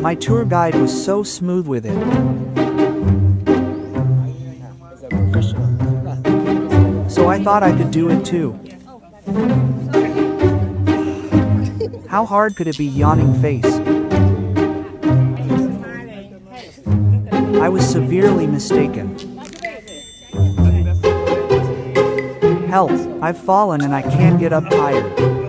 My tour guide was so smooth with it. So I thought I could do it too. How hard could it be, yawning face? I was severely mistaken. Help, I've fallen and I can't get up tired.